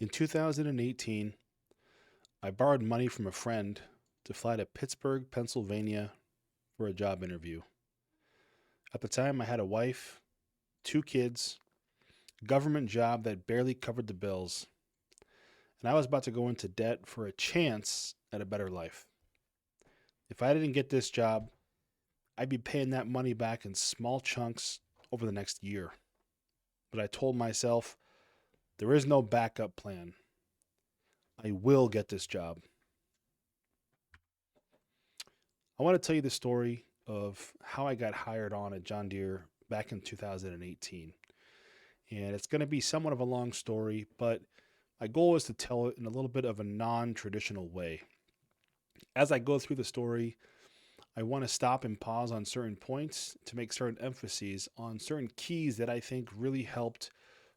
In 2018, I borrowed money from a friend to fly to Pittsburgh, Pennsylvania for a job interview. At the time, I had a wife, two kids, a government job that barely covered the bills, and I was about to go into debt for a chance at a better life. If I didn't get this job, I'd be paying that money back in small chunks over the next year. But I told myself, there is no backup plan. I will get this job. I want to tell you the story of how I got hired on at John Deere back in 2018. And it's going to be somewhat of a long story, but my goal is to tell it in a little bit of a non traditional way. As I go through the story, I want to stop and pause on certain points to make certain emphases on certain keys that I think really helped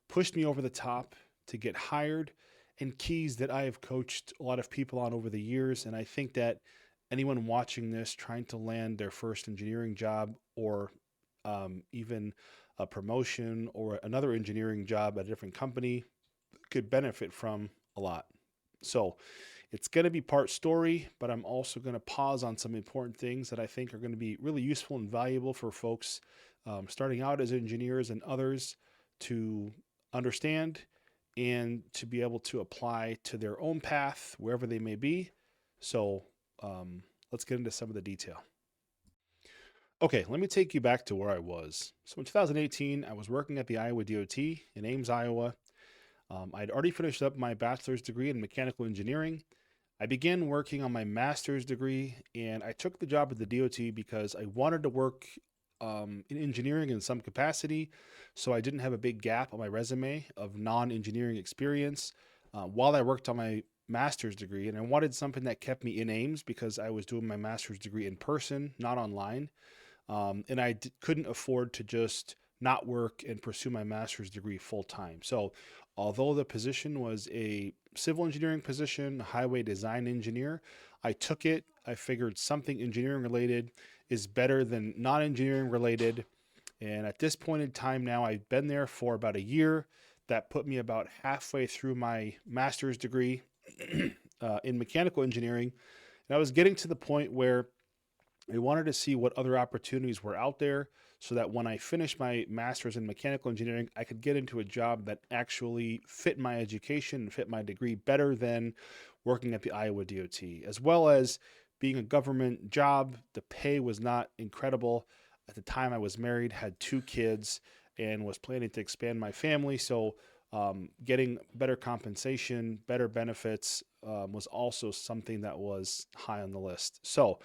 push me over the top to get hired, and keys that I have coached a lot of people on over the years. And I think that anyone watching this trying to land their first engineering job or even a promotion or another engineering job at a different company could benefit from a lot. So it's going to be part story, but I'm also going to pause on some important things that I think are going to be really useful and valuable for folks starting out as engineers and others to understand and to be able to apply to their own path wherever they may be. So let's get into some of the detail. Okay, let me take you back to where I was. So in 2018, I was working at the Iowa DOT in Ames, Iowa. I'd already finished up my bachelor's degree in mechanical engineering. I began working on my master's degree, and I took the job at the DOT because I wanted to work in engineering in some capacity, so I didn't have a big gap on my resume of non-engineering experience while I worked on my master's degree. And I wanted something that kept me in Ames because I was doing my master's degree in person, not online. And couldn't afford to just not work and pursue my master's degree full time. So, although the position was a civil engineering position, a highway design engineer, I took it. I figured something engineering related is better than non engineering related. And at this point in time now, I've been there for about a year. That put me about halfway through my master's degree in mechanical engineering. And I was getting to the point where I wanted to see what other opportunities were out there so that when I finished my master's in mechanical engineering, I could get into a job that actually fit my education and fit my degree better than working at the Iowa DOT, as well as being a government job. The pay was not incredible. At the time, I was married, had two kids, and was planning to expand my family. So, getting better compensation, better benefits was also something that was high on the list. So,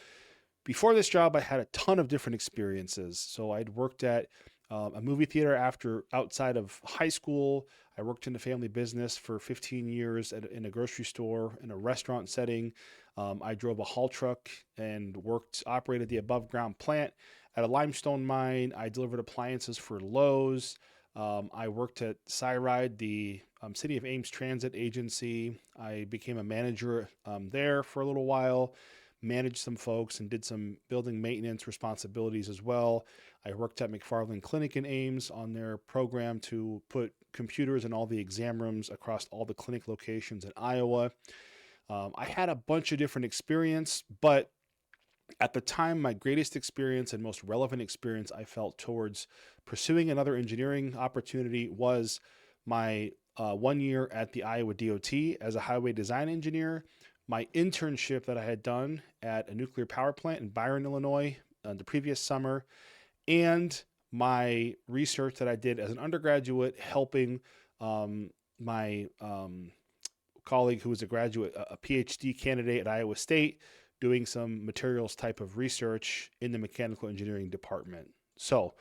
before this job, I had a ton of different experiences. So I'd worked at a movie theater after outside of high school. I worked in the family business for 15 years in a grocery store, in a restaurant setting. I drove a haul truck and operated the above ground plant at a limestone mine. I delivered appliances for Lowe's. I worked at Cyride, the City of Ames Transit Agency. I became a manager there for a little while, managed some folks and did some building maintenance responsibilities as well. I worked at McFarland Clinic in Ames on their program to put computers in all the exam rooms across all the clinic locations in Iowa. I had a bunch of different experience, but at the time, my greatest experience and most relevant experience I felt towards pursuing another engineering opportunity was my 1 year at the Iowa DOT as a highway design engineer, my internship that I had done at a nuclear power plant in Byron, Illinois, the previous summer, and my research that I did as an undergraduate helping my colleague who was a graduate, a PhD candidate at Iowa State, doing some materials type of research in the mechanical engineering department. So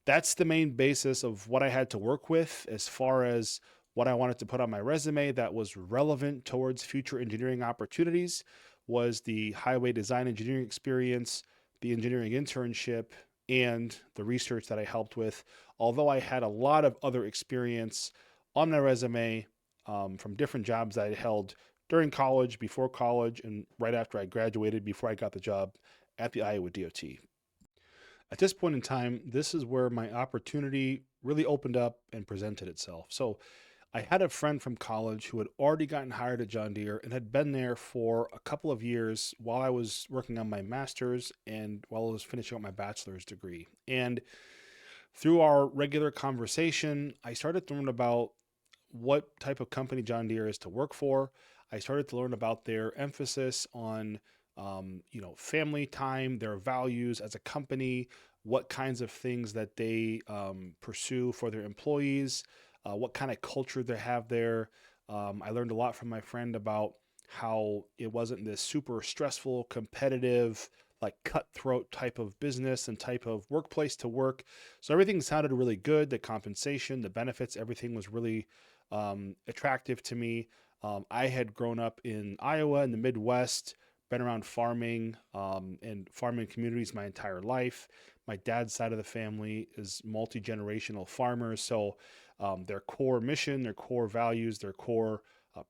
that's the main basis of what I had to work with as far as what I wanted to put on my resume that was relevant towards future engineering opportunities was the highway design engineering experience, the engineering internship, and the research that I helped with. Although I had a lot of other experience on my resume from different jobs that I held during college, before college, and right after I graduated, before I got the job at the Iowa DOT. At this point in time, this is where my opportunity really opened up and presented itself. So I had a friend from college who had already gotten hired at John Deere and had been there for a couple of years while I was working on my master's and while I was finishing up my bachelor's degree. And through our regular conversation, I started to learn about what type of company John Deere is to work for. I started to learn about their emphasis on, family time, their values as a company, what kinds of things that they pursue for their employees, what kind of culture they have there. I learned a lot from my friend about how it wasn't this super stressful, competitive, like cutthroat type of business and type of workplace to work. So everything sounded really good. The compensation, the benefits, everything was really attractive to me. I had grown up in Iowa in the Midwest, been around farming and farming communities my entire life. My dad's side of the family is multi-generational farmers, so their core mission, their core values, their core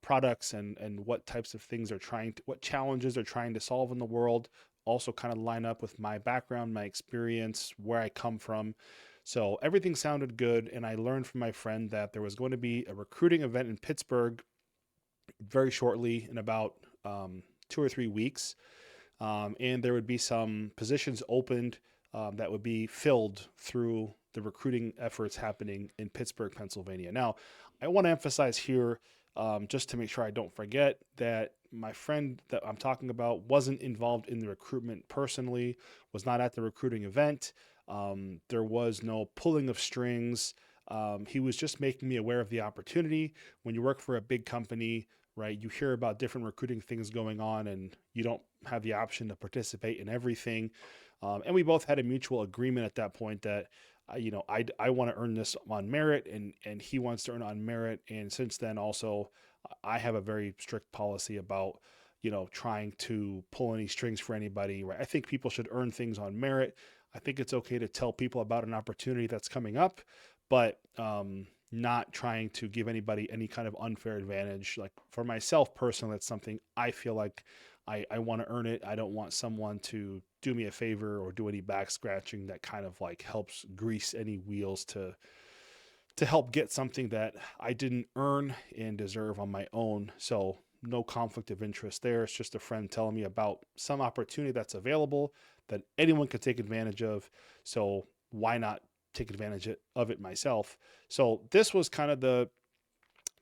products, and what types of things they're what challenges they're trying to solve in the world, also kind of line up with my background, my experience, where I come from. So everything sounded good, and I learned from my friend that there was going to be a recruiting event in Pittsburgh very shortly in about 2 or 3 weeks, and there would be some positions opened that would be filled through the recruiting efforts happening in Pittsburgh, Pennsylvania. Now, I want to emphasize here, just to make sure I don't forget, that my friend that I'm talking about wasn't involved in the recruitment personally, was not at the recruiting event. There was no pulling of strings. He was just making me aware of the opportunity. When you work for a big company, right, you hear about different recruiting things going on and you don't have the option to participate in everything. And we both had a mutual agreement at that point that, I want to earn this on merit, and he wants to earn on merit. And since then, also, I have a very strict policy about, trying to pull any strings for anybody, right? I think people should earn things on merit. I think it's okay to tell people about an opportunity that's coming up, but not trying to give anybody any kind of unfair advantage. Like for myself personally, that's something I feel like I want to earn it. I don't want someone to do me a favor or do any back scratching that kind of like helps grease any wheels to help get something that I didn't earn and deserve on my own. So no conflict of interest there. It's just a friend telling me about some opportunity that's available that anyone could take advantage of. So why not take advantage of it myself? So this was kind of the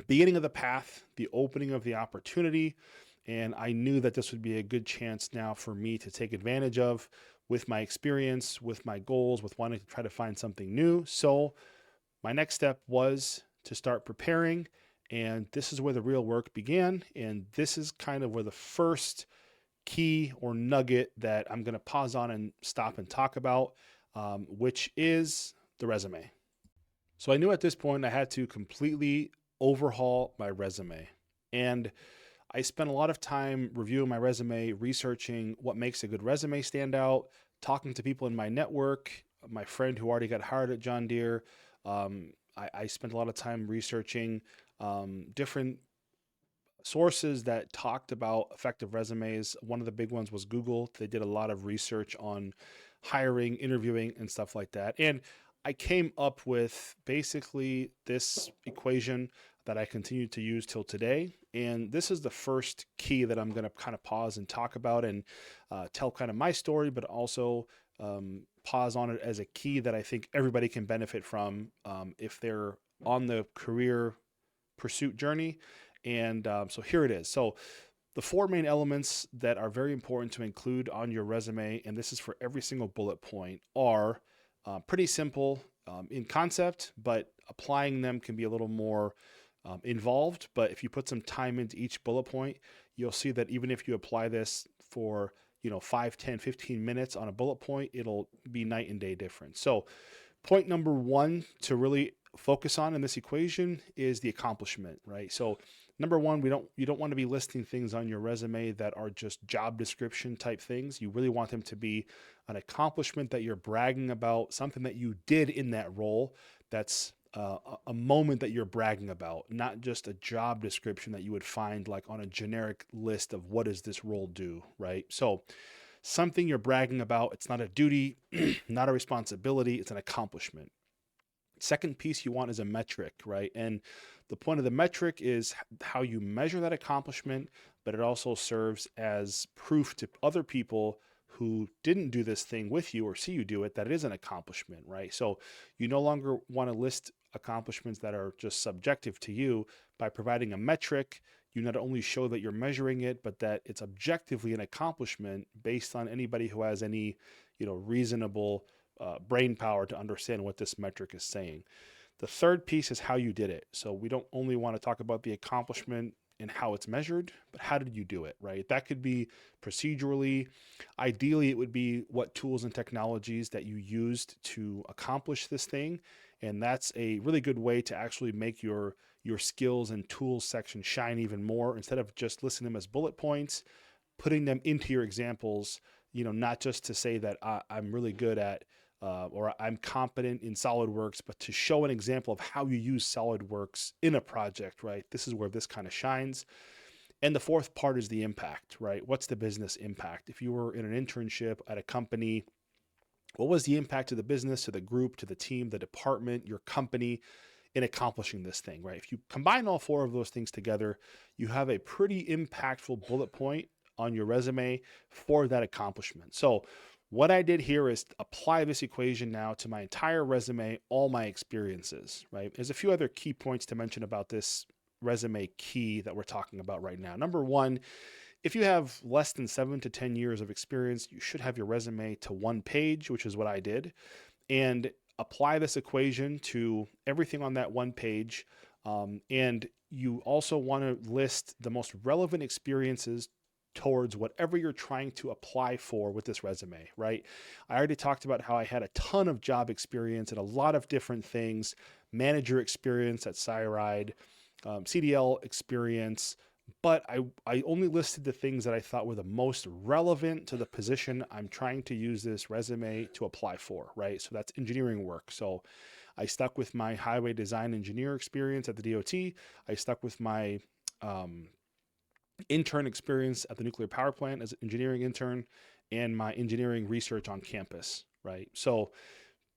beginning of the path, the opening of the opportunity. And I knew that this would be a good chance now for me to take advantage of with my experience, with my goals, with wanting to try to find something new. So my next step was to start preparing. And this is where the real work began. And this is kind of where the first key or nugget that I'm going to pause on and stop and talk about, which is the resume. So I knew at this point I had to completely overhaul my resume. And I spent a lot of time reviewing my resume, researching what makes a good resume stand out, talking to people in my network, my friend who already got hired at John Deere. I spent a lot of time researching different sources that talked about effective resumes. One of the big ones was Google. They did a lot of research on hiring, interviewing, and stuff like that. And I came up with basically this equation that I continue to use till today. And this is the first key that I'm going to kind of pause and talk about and tell kind of my story, but also pause on it as a key that I think everybody can benefit from if they're on the career pursuit journey. And so here it is. So the four main elements that are very important to include on your resume, and this is for every single bullet point, are pretty simple in concept, but applying them can be a little more involved. But if you put some time into each bullet point, you'll see that even if you apply this for 5, 10, 15 minutes on a bullet point, it'll be night and day difference. So point number one to really focus on in this equation is the accomplishment, right? So number one, you don't want to be listing things on your resume that are just job description type things. You really want them to be an accomplishment that you're bragging about, something that you did in that role that's a moment that you're bragging about, not just a job description that you would find like on a generic list of what does this role do, right? So something you're bragging about. It's not a duty, not a responsibility. It's an accomplishment. Second piece you want is a metric, right? And the point of the metric is how you measure that accomplishment, but it also serves as proof to other people who didn't do this thing with you or see you do it, that it is an accomplishment, right? So you no longer want to list accomplishments that are just subjective to you. By providing a metric, you not only show that you're measuring it, but that it's objectively an accomplishment based on anybody who has any, reasonable brain power to understand what this metric is saying. The third piece is how you did it. So we don't only want to talk about the accomplishment and how it's measured, but how did you do it, right? That could be procedurally. Ideally, it would be what tools and technologies that you used to accomplish this thing. And that's a really good way to actually make your skills and tools section shine even more. Instead of just listing them as bullet points, putting them into your examples, not just to say that I'm really good at or I'm competent in SolidWorks, but to show an example of how you use SolidWorks in a project, right? This is where this kind of shines. And the fourth part is the impact, right? What's the business impact? If you were in an internship at a company, what was the impact to the business, to the group, to the team, the department, your company in accomplishing this thing, right? If you combine all four of those things together, you have a pretty impactful bullet point on your resume for that accomplishment. So what I did here is apply this equation now to my entire resume, all my experiences, right? There's a few other key points to mention about this resume key that we're talking about right now. Number one, if you have less than 7 to 10 years of experience, you should have your resume to one page, which is what I did, and apply this equation to everything on that one page. And you also want to list the most relevant experiences towards whatever you're trying to apply for with this resume, right? I already talked about how I had a ton of job experience and a lot of different things, manager experience at Cyride, CDL experience, but I only listed the things that I thought were the most relevant to the position I'm trying to use this resume to apply for, right? So that's engineering work. So I stuck with my highway design engineer experience at the DOT. I stuck with my intern experience at the nuclear power plant as an engineering intern and my engineering research on campus, right? So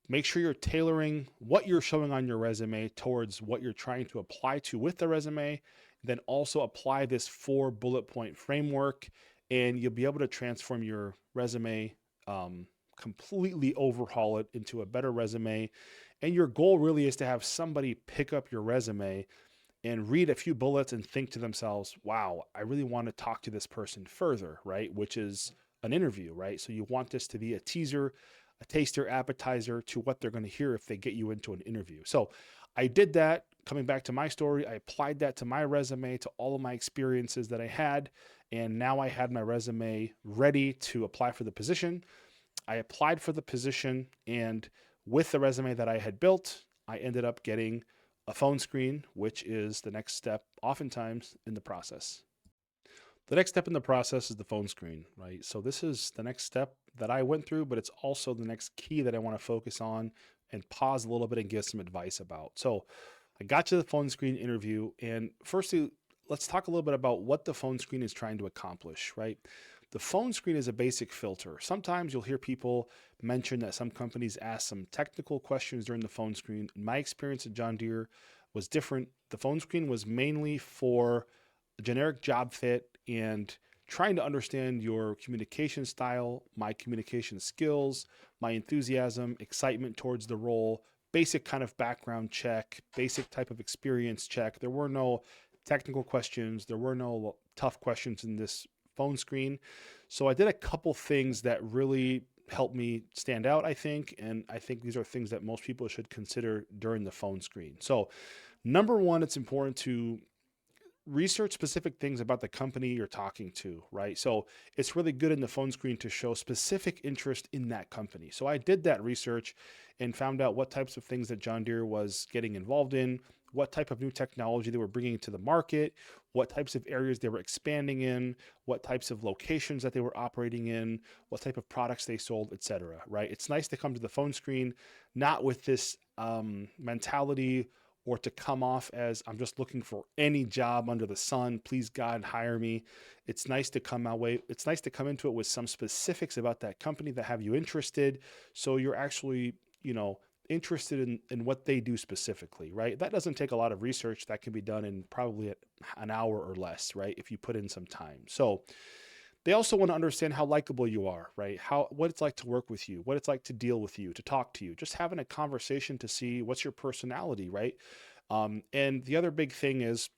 make sure you're tailoring what you're showing on your resume towards what you're trying to apply to with the resume. Then also apply this 4 bullet point framework, and you'll be able to transform your resume, completely overhaul it into a better resume. And your goal really is to have somebody pick up your resume and read a few bullets and think to themselves, wow, I really want to talk to this person further, right? Which is an interview, right? So you want this to be a teaser, a taster, appetizer to what they're going to hear if they get you into an interview. So I did that. Coming back to my story, I applied that to my resume, to all of my experiences that I had, and now I had my resume ready to apply for the position. I applied for the position, and with the resume that I had built, I ended up getting a phone screen, which is the next step oftentimes in the process. The next step in the process is the phone screen, right? So this is the next step that I went through, but it's also the next key that I want to focus on and pause a little bit and give some advice about. So I got to the phone screen interview, and firstly, let's talk a little bit about what the phone screen is trying to accomplish, right? The phone screen is a basic filter. Sometimes you'll hear people mention that some companies ask some technical questions during the phone screen. In my experience at John Deere was different. The phone screen was mainly for a generic job fit and trying to understand your communication style, my communication skills, my enthusiasm, excitement towards the role, basic kind of background check, basic type of experience check. There were no technical questions. There were no tough questions in this phone screen. So I did a couple things that really helped me stand out, I think. And I think these are things that most people should consider during the phone screen. So number one, it's important to research specific things about the company you're talking to, right? So it's really good in the phone screen to show specific interest in that company. So I did that research and found out what types of things that John Deere was getting involved in, what type of new technology they were bringing to the market, what types of areas they were expanding in, what types of locations that they were operating in, what type of products they sold, etc. Right? It's nice to come to the phone screen not with this mentality or to come off as I'm just looking for any job under the sun. Please God, hire me. It's nice to come into it with some specifics about that company that have you interested. So you're actually, interested in what they do specifically, right? That doesn't take a lot of research. That can be done in probably an hour or less, right? If you put in some time. So they also want to understand how likable you are, right? What it's like to work with you, what it's like to deal with you, to talk to you, just having a conversation to see what's your personality, right? And the other big thing is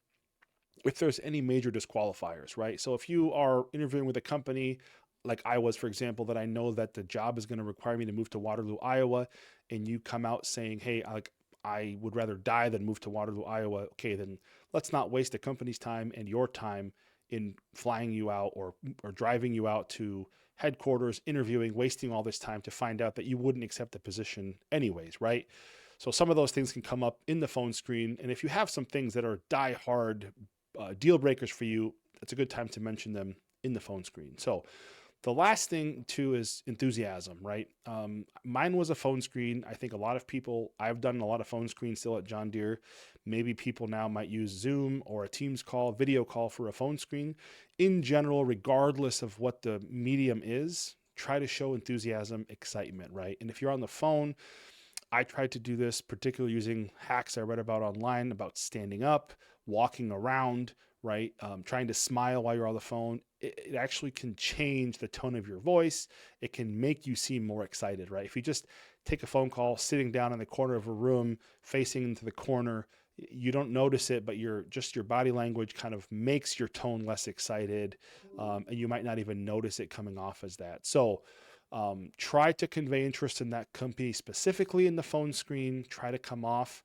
if there's any major disqualifiers, right? So if you are interviewing with a company like I was, for example, that I know that the job is going to require me to move to Waterloo, Iowa, and you come out saying, "Hey, I would rather die than move to Waterloo, Iowa." Okay, then let's not waste the company's time and your time in flying you out or driving you out to headquarters, interviewing, wasting all this time to find out that you wouldn't accept the position anyways, right? So some of those things can come up in the phone screen, and if you have some things that are die hard deal breakers for you, it's a good time to mention them in the phone screen. So the last thing too is enthusiasm, right? Mine was a phone screen. I think a lot of people, I've done a lot of phone screens still at John Deere. Maybe people now might use Zoom or a Teams call, video call for a phone screen. In general, regardless of what the medium is, try to show enthusiasm, excitement, right? And if you're on the phone, I tried to do this particularly using hacks I read about online about standing up, walking around, right? Trying to smile while you're on the phone. It actually can change the tone of your voice. It can make you seem more excited, right? If you just take a phone call sitting down in the corner of a room facing into the corner, you don't notice it, but your body language kind of makes your tone less excited, and you might not even notice it coming off as that. So try to convey interest in that company specifically in the phone screen. Try to come off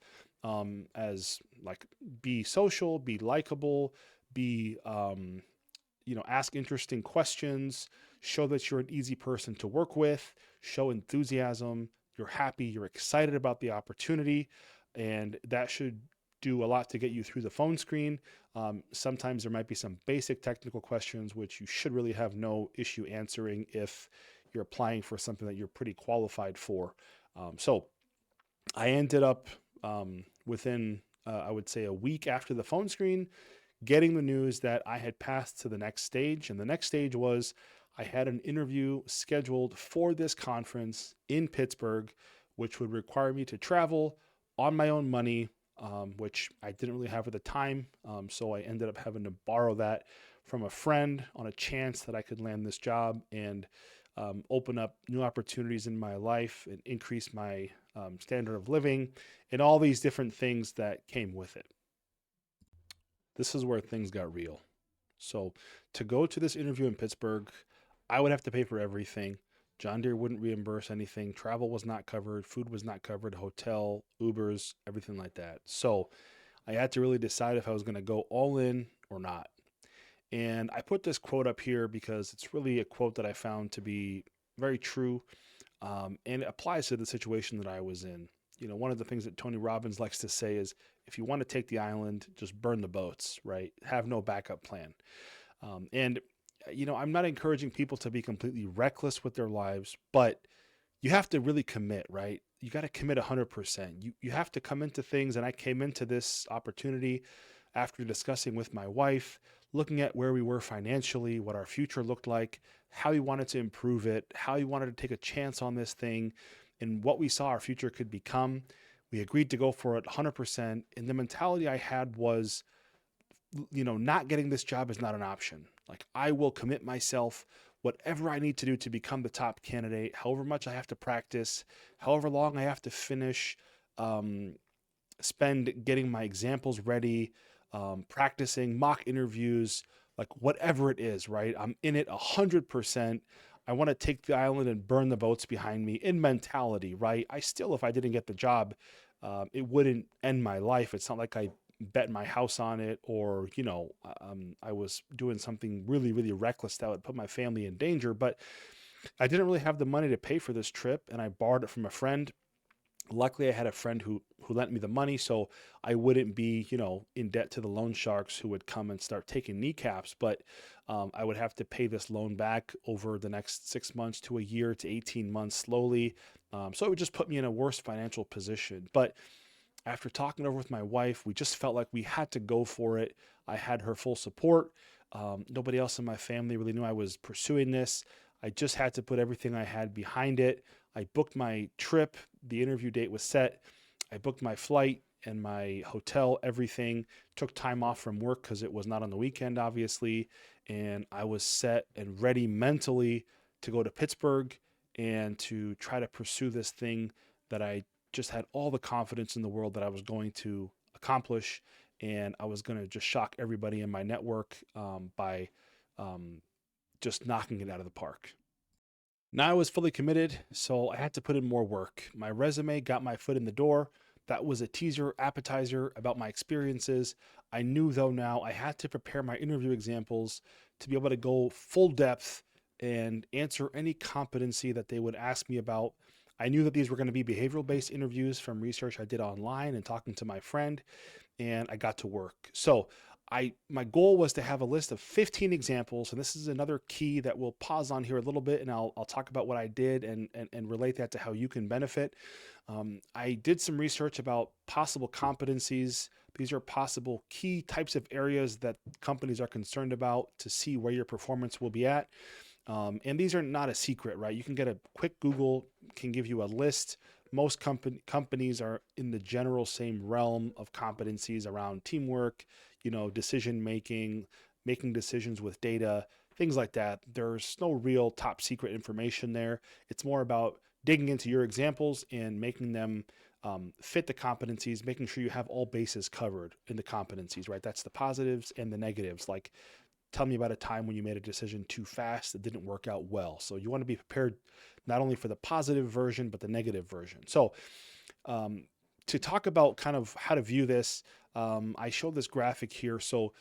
as like be social, be likable, be ask interesting questions, show that you're an easy person to work with, show enthusiasm, you're happy, you're excited about the opportunity, and that should do a lot to get you through the phone screen. Sometimes there might be some basic technical questions which you should really have no issue answering if you're applying for something that you're pretty qualified for. So I ended up within, I would say, a week after the phone screen, getting the news that I had passed to the next stage. And the next stage was I had an interview scheduled for this conference in Pittsburgh, which would require me to travel on my own money, which I didn't really have at the time. So I ended up having to borrow that from a friend on a chance that I could land this job and open up new opportunities in my life and increase my standard of living and all these different things that came with it. This is where things got real. So to go to this interview in Pittsburgh, I would have to pay for everything. John Deere wouldn't reimburse anything. Travel was not covered. Food was not covered. Hotel, Ubers, everything like that. So I had to really decide if I was going to go all in or not. And I put this quote up here because it's really a quote that I found to be very true, and it applies to the situation that I was in. One of the things that Tony Robbins likes to say is, if you want to take the island, just burn the boats, right? Have no backup plan. And I'm not encouraging people to be completely reckless with their lives, but you have to really commit, right? You got to commit 100%. You have to come into things, and I came into this opportunity after discussing with my wife, looking at where we were financially, what our future looked like, how we wanted to improve it, how we wanted to take a chance on this thing, and what we saw our future could become. We agreed to go for it 100%. And the mentality I had was, not getting this job is not an option. Like, I will commit myself, whatever I need to do to become the top candidate, however much I have to practice, however long I have to finish, spend getting my examples ready, practicing mock interviews, like whatever it is, right? I'm in it 100%. I want to take the island and burn the boats behind me in mentality, right? I still, if I didn't get the job, it wouldn't end my life. It's not like I bet my house on it or, I was doing something really, really reckless that would put my family in danger. But I didn't really have the money to pay for this trip, and I borrowed it from a friend. Luckily, I had a friend who lent me the money, so I wouldn't be, in debt to the loan sharks who would come and start taking kneecaps. But I would have to pay this loan back over the next 6 months to a year to 18 months slowly. So it would just put me in a worse financial position. But after talking over with my wife, we just felt like we had to go for it. I had her full support. Nobody else in my family really knew I was pursuing this. I just had to put everything I had behind it. I booked my trip. The interview date was set. I booked my flight and my hotel, everything. Took time off from work because it was not on the weekend, obviously. And I was set and ready mentally to go to Pittsburgh and to try to pursue this thing that I just had all the confidence in the world that I was going to accomplish. And I was going to just shock everybody in my network by um, just knocking it out of the park. Now I was fully committed, so I had to put in more work. My resume got my foot in the door. That was a teaser, appetizer about my experiences. I knew, though, now I had to prepare my interview examples to be able to go full depth and answer any competency that they would ask me about. I knew that these were going to be behavioral based interviews from research I did online and talking to my friend, and I got to work. So my goal was to have a list of 15 examples, and this is another key that we'll pause on here a little bit, and I'll talk about what I did and relate that to how you can benefit. I did some research about possible competencies. These are possible key types of areas that companies are concerned about to see where your performance will be at. And these are not a secret, right? You can get a quick Google, can give you a list. Most companies are in the general same realm of competencies around teamwork, decision making, making decisions with data, things like that. There's no real top secret information there. It's more about digging into your examples and making them fit the competencies, making sure you have all bases covered in the competencies, right? That's the positives and the negatives. Like, tell me about a time when you made a decision too fast that didn't work out well. So you want to be prepared not only for the positive version, but the negative version. So to talk about kind of how to view this, I showed this graphic here. So,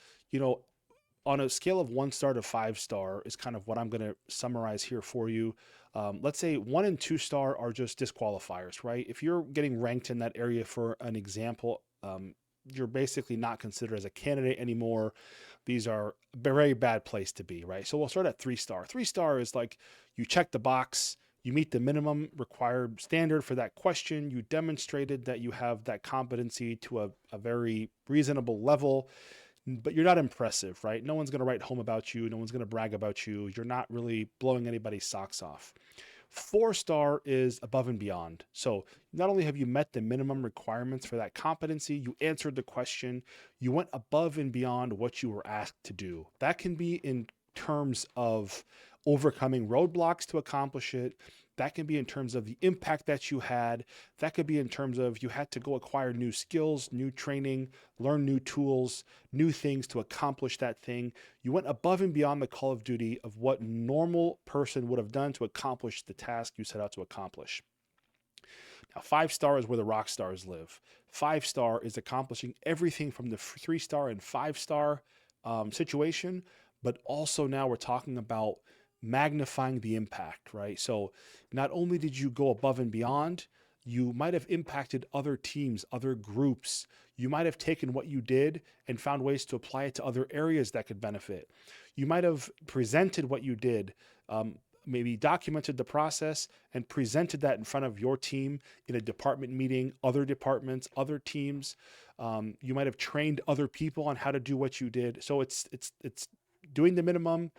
on a scale of 1 star to 5 star is kind of what I'm going to summarize here for you. Let's say 1 and 2 star are just disqualifiers, right? If you're getting ranked in that area for an example, you're basically not considered as a candidate anymore. These are a very bad place to be, right? So we'll start at 3 star. 3 star is like you check the box, you meet the minimum required standard for that question, you demonstrated that you have that competency to a very reasonable level, but you're not impressive, right? No one's going to write home about you. No one's going to brag about you. You're not really blowing anybody's socks off. 4 star is above and beyond. So not only have you met the minimum requirements for that competency, you answered the question, you went above and beyond what you were asked to do. That can be in terms of overcoming roadblocks to accomplish it. That can be in terms of the impact that you had. That could be in terms of you had to go acquire new skills, new training, learn new tools, new things to accomplish that thing. You went above and beyond the call of duty of what normal person would have done to accomplish the task you set out to accomplish. Now, 5 star is where the rock stars live. 5 star is accomplishing everything from the 3 star and 5 star situation, but also now we're talking about magnifying the impact, right? So not only did you go above and beyond, you might have impacted other teams, other groups. You might have taken what you did and found ways to apply it to other areas that could benefit. You might have presented what you did, maybe documented the process and presented that in front of your team in a department meeting, other departments, other teams. You might have trained other people on how to do what you did. So it's doing the minimum,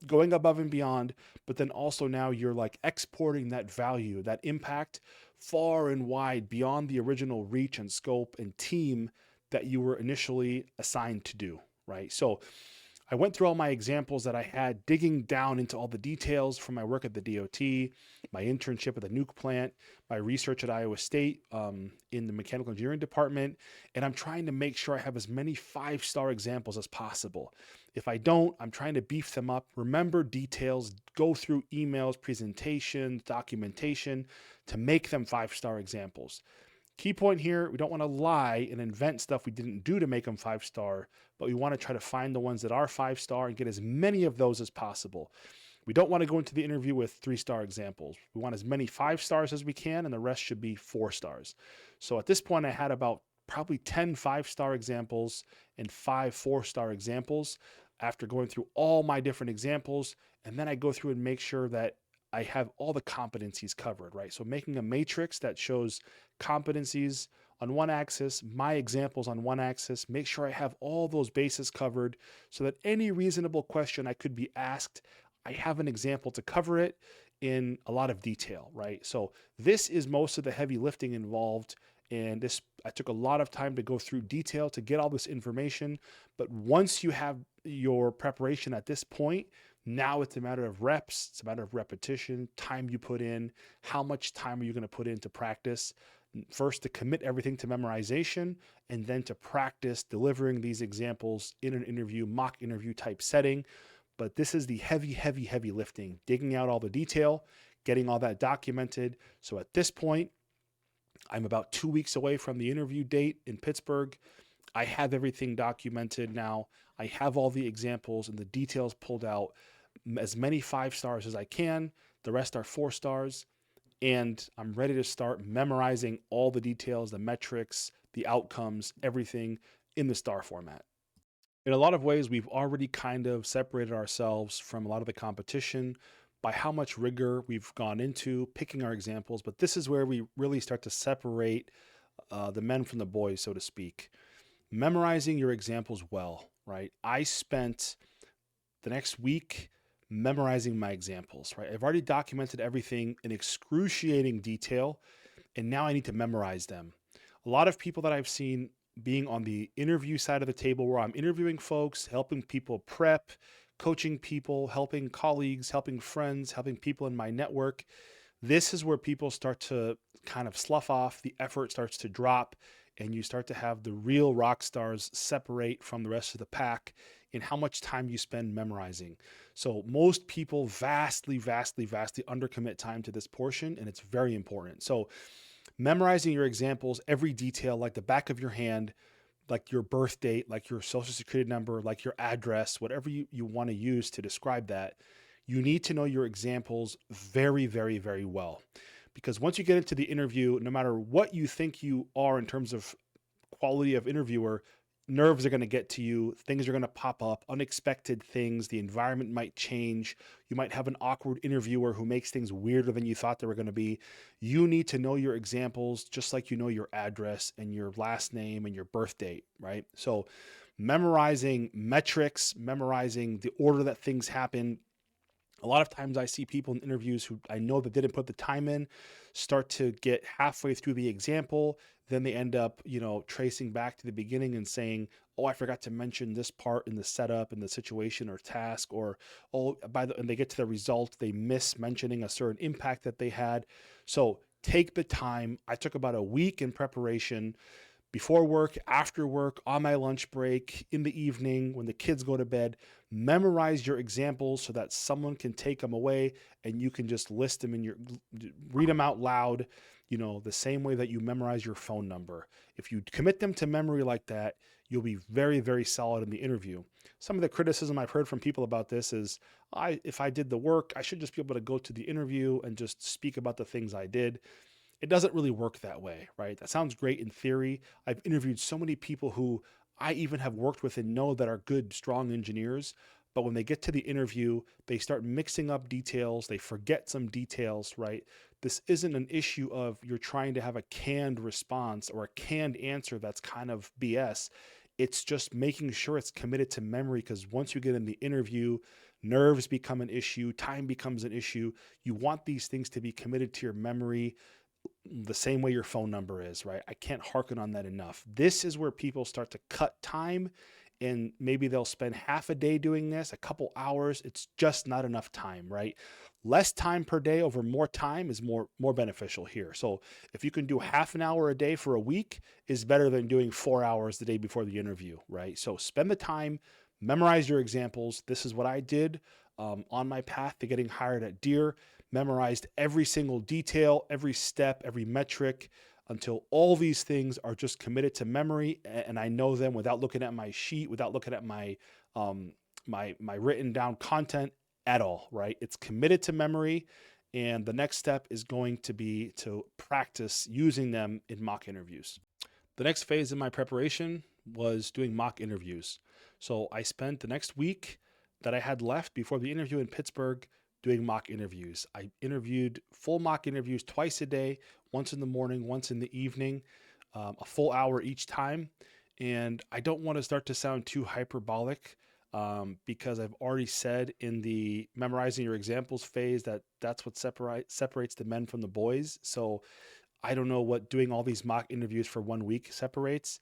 going above and beyond, but then also now you're like exporting that value, that impact far and wide beyond the original reach and scope and team that you were initially assigned to do, right? So I went through all my examples that I had, digging down into all the details from my work at the DOT, my internship at the nuke plant, my research at Iowa State in the mechanical engineering department, and I'm trying to make sure I have as many 5-star examples as possible. If I don't, I'm trying to beef them up, remember details, go through emails, presentations, documentation to make them 5-star examples. Key point here, we don't want to lie and invent stuff we didn't do to make them 5-star, but we want to try to find the ones that are 5-star and get as many of those as possible. We don't want to go into the interview with 3-star examples. We want as many 5 stars as we can, and the rest should be 4 stars. So at this point, I had about probably 10 5-star examples and 5 4-star examples after going through all my different examples. And then I go through and make sure that I have all the competencies covered, right? So making a matrix that shows competencies on one axis, my examples on one axis, make sure I have all those bases covered so that any reasonable question I could be asked, I have an example to cover it. in a lot of detail, right? So this is most of the heavy lifting involved. And I took a lot of time to go through detail to get all this information. But once you have your preparation at this point, now it's a matter of reps, it's a matter of repetition, time you put in, how much time are you going to put into practice? First, to commit everything to memorization, and then to practice delivering these examples in an interview, mock interview type setting. But this is the heavy, heavy, heavy lifting, digging out all the detail, getting all that documented. So at this point, I'm about 2 weeks away from the interview date in Pittsburgh. I have everything documented now. I have all the examples and the details pulled out, as many 5 stars as I can. The rest are 4 stars. And I'm ready to start memorizing all the details, the metrics, the outcomes, everything in the star format. In a lot of ways, we've already kind of separated ourselves from a lot of the competition by how much rigor we've gone into picking our examples. But this is where we really start to separate the men from the boys, so to speak. Memorizing your examples well, right? I spent the next week memorizing my examples, right? I've already documented everything in excruciating detail, and now I need to memorize them. A lot of people that I've seen being on the interview side of the table, where I'm interviewing folks, helping people prep, coaching people, helping colleagues, helping friends, helping people in my network. This is where people start to kind of slough off, the effort starts to drop, and you start to have the real rock stars separate from the rest of the pack in how much time you spend memorizing. So most people vastly, vastly, vastly undercommit time to this portion, and it's very important. So memorizing your examples, every detail, like the back of your hand, like your birth date, like your social security number, like your address, whatever you want to use to describe that, you need to know your examples very, very, very well. Because once you get into the interview, no matter what you think you are in terms of quality of interviewer, nerves are going to get to you. Things are going to pop up, unexpected things. The environment might change. You might have an awkward interviewer who makes things weirder than you thought they were going to be. You need to know your examples just like you know your address and your last name and your birth date, right? So memorizing metrics, memorizing the order that things happen. A lot of times I see people in interviews who I know that didn't put the time in start to get halfway through the example. Then they end up, tracing back to the beginning and saying, oh, I forgot to mention this part in the setup, in the situation or task, or, and they get to the result, they miss mentioning a certain impact that they had. So take the time. I took about a week in preparation, before work, after work, on my lunch break, in the evening, when the kids go to bed. Memorize your examples so that someone can take them away and you can just list them read them out loud, the same way that you memorize your phone number. If you commit them to memory like that, you'll be very, very solid in the interview. Some of the criticism I've heard from people about this is, if I did the work, I should just be able to go to the interview and just speak about the things I did. It doesn't really work that way, right? That sounds great in theory. I've interviewed so many people who I even have worked with and know that are good, strong engineers. But when they get to the interview, they start mixing up details. They forget some details, right? This isn't an issue of you're trying to have a canned response or a canned answer that's kind of BS. It's just making sure it's committed to memory, because once you get in the interview, nerves become an issue, time becomes an issue. You want these things to be committed to your memory the same way your phone number is, right? I can't harken on that enough. This is where people start to cut time, and maybe they'll spend half a day doing this, a couple hours. It's just not enough time, right? Less time per day over more time is more beneficial here. So if you can do half an hour a day for a week, is better than doing 4 hours the day before the interview, right? So spend the time, memorize your examples. This is what I did on my path to getting hired at Deere. Memorized every single detail, every step, every metric, until all these things are just committed to memory, and I know them without looking at my sheet, without looking at my my written down content at all, right? It's committed to memory, and the next step is going to be to practice using them in mock interviews. The next phase in my preparation was doing mock interviews. So I spent the next week that I had left before the interview in Pittsburgh doing mock interviews. I interviewed full mock interviews twice a day, once in the morning, once in the evening, a full hour each time. And I don't want to start to sound too hyperbolic. because I've already said in the memorizing your examples phase that that's what separates the men from the boys. So I don't know what doing all these mock interviews for 1 week separates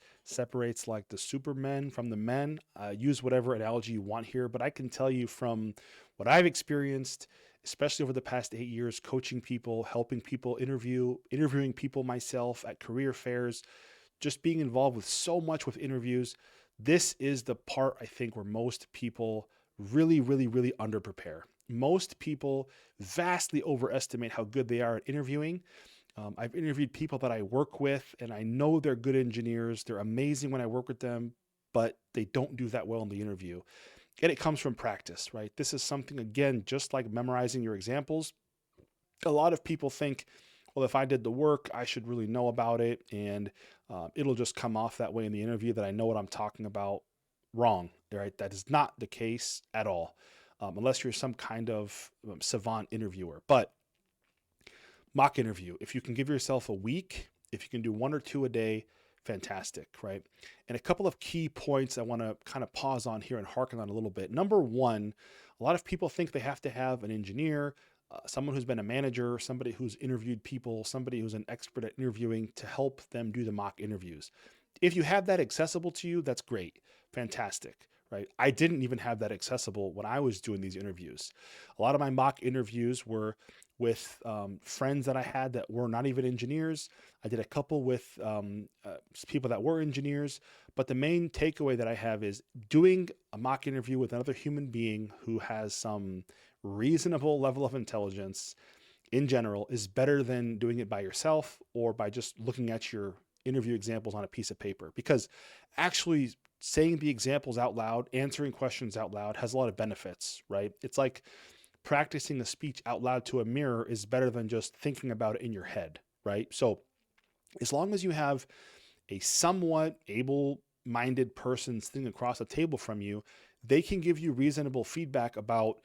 like the supermen from the men. Use whatever analogy you want here, but I can tell you from what I've experienced, especially over the past 8 years, coaching people, helping people interviewing people myself at career fairs, just being involved with so much with interviews. This is the part I think where most people really, really, really underprepare. Most people vastly overestimate how good they are at interviewing. I've interviewed people that I work with, and I know they're good engineers. They're amazing when I work with them, but they don't do that well in the interview. And it comes from practice, right? This is something, again, just like memorizing your examples. A lot of people think, well, if I did the work, I should really know about it, and it'll just come off that way in the interview that I know what I'm talking about. Wrong, right? That is not the case at all, unless you're some kind of savant interviewer. But mock interview, if you can give yourself a week, if you can do 1 or 2 a day, fantastic, right? And a couple of key points I want to kind of pause on here and harken on a little bit. Number one, a lot of people think they have to have an engineer, someone who's been a manager, somebody who's interviewed people, somebody who's an expert at interviewing to help them do the mock interviews. If you have that accessible to you, that's great, fantastic, right? I didn't even have that accessible when I was doing these interviews. A lot of my mock interviews were with friends that I had that were not even engineers. I did a couple with people that were engineers, but the main takeaway that I have is doing a mock interview with another human being who has some reasonable level of intelligence in general is better than doing it by yourself or by just looking at your interview examples on a piece of paper, because actually saying the examples out loud, answering questions out loud has a lot of benefits, right? It's like practicing a speech out loud to a mirror is better than just thinking about it in your head, right? So as long as you have a somewhat able-minded person sitting across the table from you, they can give you reasonable feedback about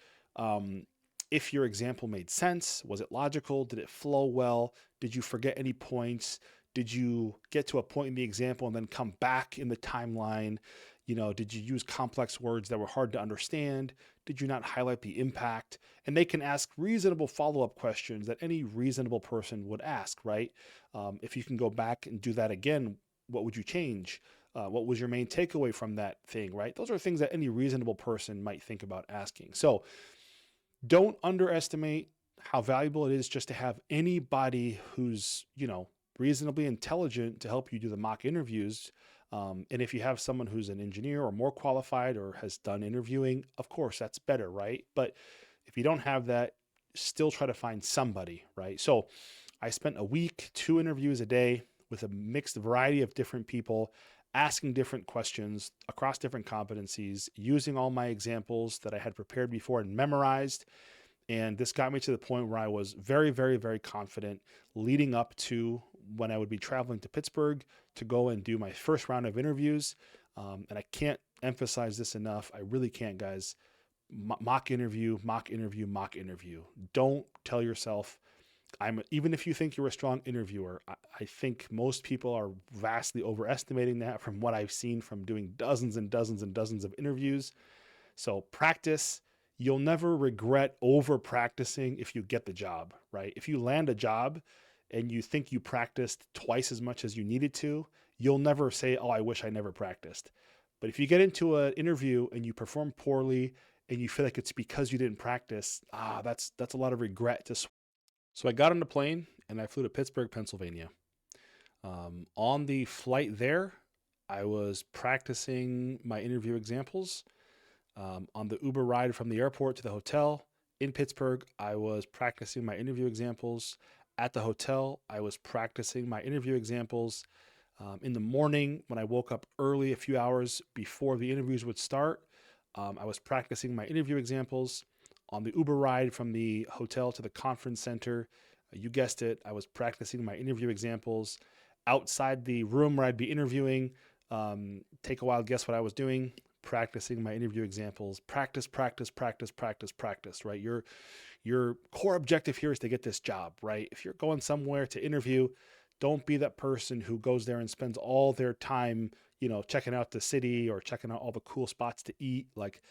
if your example made sense. Was it logical? Did it flow well? Did you forget any points? Did you get to a point in the example and then come back in the timeline? Did you use complex words that were hard to understand? Did you not highlight the impact? And they can ask reasonable follow-up questions that any reasonable person would ask, right? If you can go back and do that again, what would you change? What was your main takeaway from that thing, right? Those are things that any reasonable person might think about asking. So don't underestimate how valuable it is just to have anybody who's, reasonably intelligent to help you do the mock interviews. And if you have someone who's an engineer or more qualified or has done interviewing, of course, that's better, right? But if you don't have that, still try to find somebody, right? So I spent a week, 2 interviews a day with a mixed variety of different people, asking different questions across different competencies, using all my examples that I had prepared before and memorized. And this got me to the point where I was very, very, very confident leading up to when I would be traveling to Pittsburgh to go and do my first round of interviews. And I can't emphasize this enough. I really can't, guys. Mock interview, mock interview, mock interview. Don't tell yourself, even if you think you're a strong interviewer, I think most people are vastly overestimating that from what I've seen from doing dozens and dozens and dozens of interviews. So practice. You'll never regret over practicing if you get the job, right? If you land a job and you think you practiced twice as much as you needed to, you'll never say, oh, I wish I never practiced. But if you get into an interview and you perform poorly and you feel like it's because you didn't practice, that's a lot of regret to. So I got on the plane and I flew to Pittsburgh, Pennsylvania. On the flight there, I was practicing my interview examples. On the Uber ride from the airport to the hotel in Pittsburgh, I was practicing my interview examples. At the hotel, I was practicing my interview examples. In the morning, when I woke up early, a few hours before the interviews would start, I was practicing my interview examples. On the Uber ride from the hotel to the conference center, you guessed it, I was practicing my interview examples. Outside the room where I'd be interviewing, take a wild guess what I was doing. Practicing my interview examples. Practice, practice, practice, practice, practice, right? Your core objective here is to get this job, right? If you're going somewhere to interview, Don't be that person who goes there and spends all their time, checking out the city or checking out all the cool spots to eat. Like,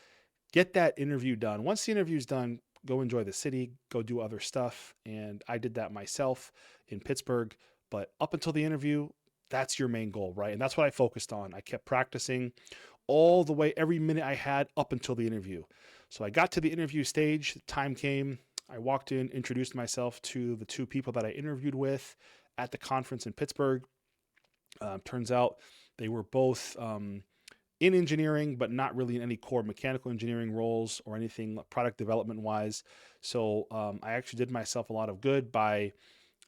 get that interview done. Once the interview's done, go enjoy the city, go do other stuff. And I did that myself in Pittsburgh. But up until the interview, that's your main goal, right? And that's what I focused on. I kept practicing all the way, every minute I had up until the interview. So I got to the interview stage, the time came. I walked in, introduced myself to the two people that I interviewed with at the conference in Pittsburgh. Turns out they were both in engineering, but not really in any core mechanical engineering roles or anything product development wise. So I actually did myself a lot of good by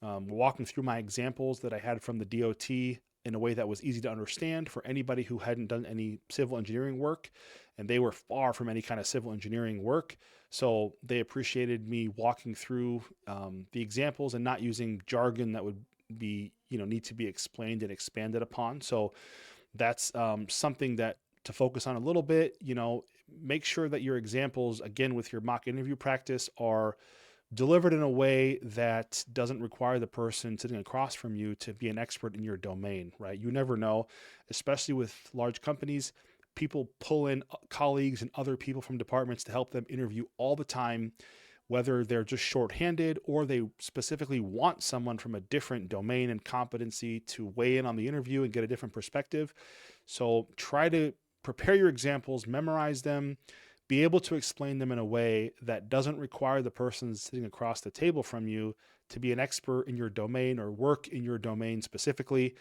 walking through my examples that I had from the DOT in a way that was easy to understand for anybody who hadn't done any civil engineering work. And they were far from any kind of civil engineering work. So they appreciated me walking through the examples and not using jargon that would be, need to be explained and expanded upon. So that's something that to focus on a little bit. Make sure that your examples, again, with your mock interview practice, are delivered in a way that doesn't require the person sitting across from you to be an expert in your domain, right? You never know, especially with large companies. People pull in colleagues and other people from departments to help them interview all the time, whether they're just shorthanded or they specifically want someone from a different domain and competency to weigh in on the interview and get a different perspective. So try to prepare your examples, memorize them, be able to explain them in a way that doesn't require the person sitting across the table from you to be an expert in your domain or work in your domain specifically.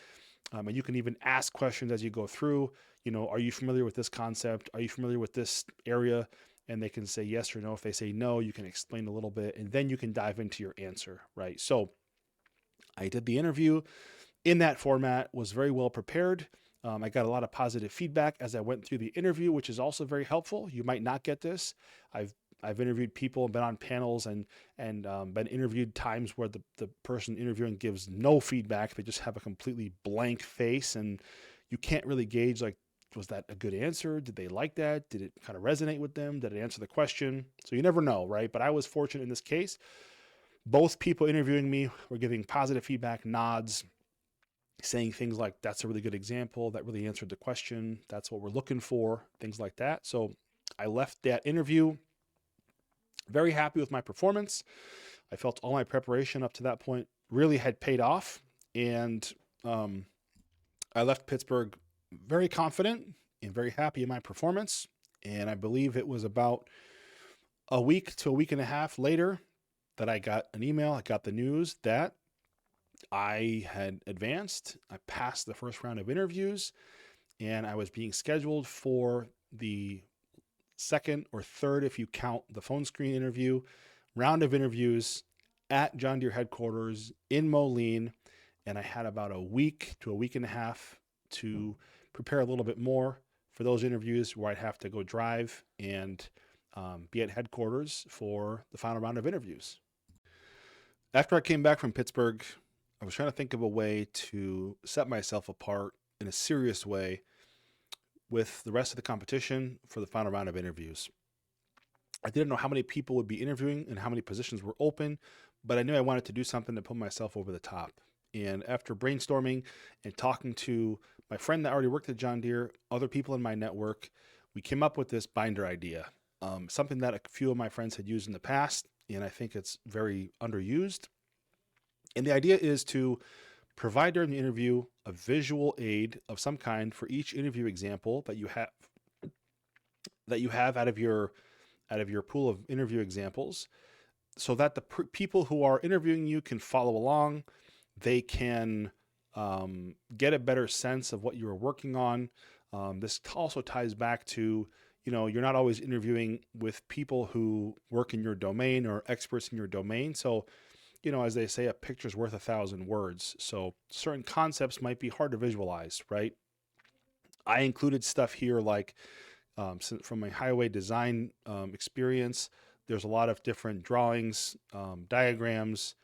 And you can even ask questions as you go through. Are you familiar with this concept? Are you familiar with this area? And they can say yes or no. If they say no, you can explain a little bit, and then you can dive into your answer, right? So I did the interview in that format, was very well prepared. I got a lot of positive feedback as I went through the interview, which is also very helpful. You might not get this. I've interviewed people, been on panels, and been interviewed times where the person interviewing gives no feedback. They just have a completely blank face, and you can't really gauge, like, was that a good answer? Did they like that? Did it kind of resonate with them? Did it answer the question? So you never know, right? But I was fortunate in this case. Both people interviewing me were giving positive feedback, nods, saying things like, that's a really good example. That really answered the question. That's what we're looking for, things like that. So I left that interview very happy with my performance. I felt all my preparation up to that point really had paid off. And I left Pittsburgh very confident and very happy in my performance. And I believe it was about a week to a week and a half later that I got an email. I got the news that I had advanced. I passed the first round of interviews, and I was being scheduled for the second or third, if you count the phone screen interview, round of interviews at John Deere headquarters in Moline. And I had about a week to a week and a half to prepare a little bit more for those interviews, where I'd have to go drive and be at headquarters for the final round of interviews. After I came back from Pittsburgh, I was trying to think of a way to set myself apart in a serious way with the rest of the competition for the final round of interviews. I didn't know how many people would be interviewing and how many positions were open, but I knew I wanted to do something to put myself over the top. And after brainstorming and talking to my friend that already worked at John Deere, other people in my network, we came up with this binder idea, something that a few of my friends had used in the past, and I think it's very underused. And the idea is to provide during the interview a visual aid of some kind for each interview example that you have out of your pool of interview examples, so that the people who are interviewing you can follow along. They can get a better sense of what you are working on. This also ties back to, you're not always interviewing with people who work in your domain or experts in your domain. So, as they say, a picture's worth 1,000 words. So certain concepts might be hard to visualize, right? I included stuff here like from my highway design experience. There's a lot of different drawings, diagrams,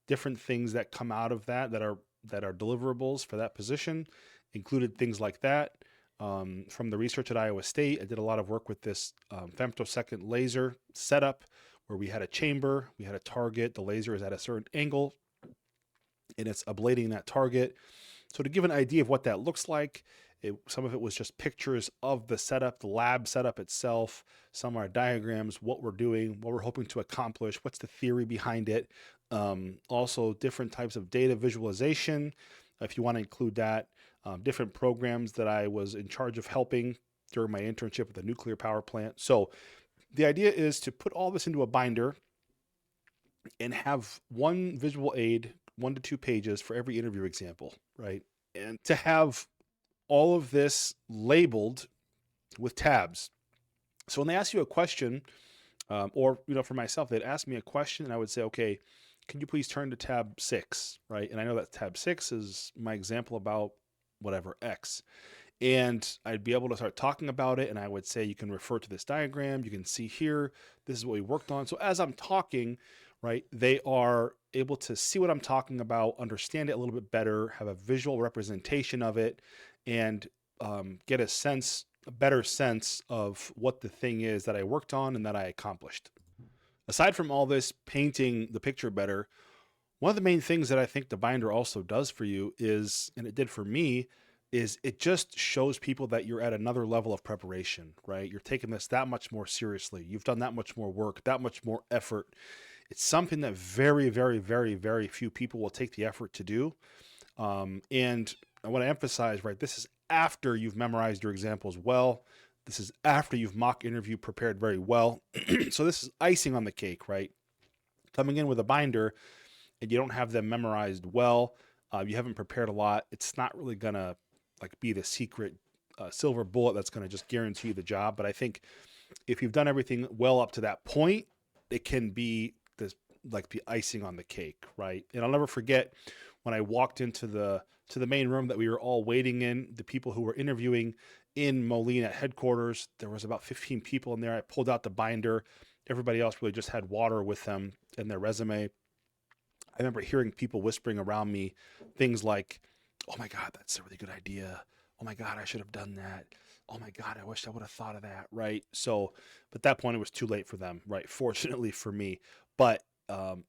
different things that come out of that are deliverables for that position. Included things like that. From the research at Iowa State, I did a lot of work with this femtosecond laser setup, where we had a chamber, we had a target, the laser is at a certain angle, and it's ablating that target. So to give an idea of what that looks like, some of it was just pictures of the setup, the lab setup itself. Some are diagrams, what we're doing, what we're hoping to accomplish, what's the theory behind it. Also, different types of data visualization, if you want to include that. Different programs that I was in charge of helping during my internship with a nuclear power plant. So the idea is to put all this into a binder and have one visual aid, 1 to 2 pages for every interview example, right? And to have all of this labeled with tabs. So when they ask you a question, or for myself, they'd ask me a question, and I would say, okay, can you please turn to tab 6, right? And I know that tab 6 is my example about whatever X. And I'd be able to start talking about it, and I would say, you can refer to this diagram. You can see here, this is what we worked on. So as I'm talking, right, they are able to see what I'm talking about, understand it a little bit better, have a visual representation of it, and get a better sense of what the thing is that I worked on and that I accomplished. Aside from all this painting the picture better, one of the main things that I think the binder also does for you is, and it did for me, is it just shows people that you're at another level of preparation, right? You're taking this that much more seriously. You've done that much more work, that much more effort. It's something that very, very, very, very few people will take the effort to do. And I want to emphasize, right, this is after you've memorized your examples well. This is after you've mock interview prepared very well. So this is icing on the cake, right? Coming in with a binder and you don't have them memorized well, you haven't prepared a lot, it's not really gonna be the secret silver bullet that's gonna just guarantee you the job. But I think if you've done everything well up to that point, it can be the icing on the cake, right? And I'll never forget when I walked into the main room that we were all waiting in, the people who were interviewing in Moline at headquarters. There was about 15 people in there. I pulled out the binder. Everybody else really just had water with them in their resume. I remember hearing people whispering around me things like, "Oh my God, that's a really good idea. Oh my God, I should have done that. Oh my God, I wish I would have thought of that." Right? So, but at that point, it was too late for them, right? Fortunately for me. But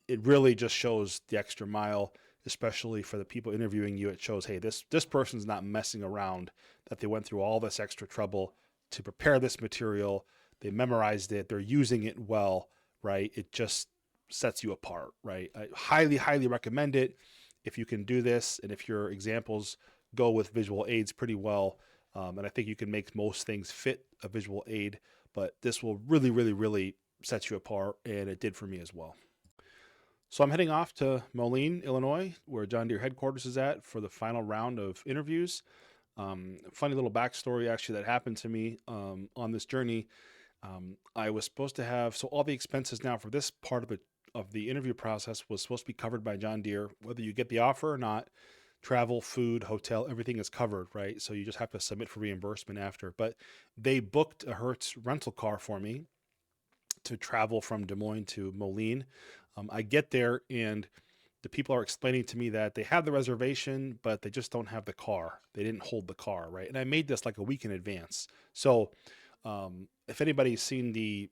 it really just shows the extra mile, especially for the people interviewing you. It shows, hey, this person's not messing around, that they went through all this extra trouble to prepare this material. They memorized it. They're using it well, right? It just sets you apart, right? I highly, highly recommend it if you can do this, and if your examples go with visual aids pretty well. And I think you can make most things fit a visual aid, but this will really, really, really set you apart, and it did for me as well. So I'm heading off to Moline, Illinois, where John Deere headquarters is at, for the final round of interviews. Funny little backstory actually that happened to me on this journey. I was supposed to have, so all the expenses now for this part of the interview process was supposed to be covered by John Deere, whether you get the offer or not. Travel, food, hotel, everything is covered, right? So you just have to submit for reimbursement after. But they booked a Hertz rental car for me to travel from Des Moines to Moline. I get there and the people are explaining to me that they have the reservation, but they just don't have the car. They didn't hold the car, right? And I made this like a week in advance. So if anybody's seen the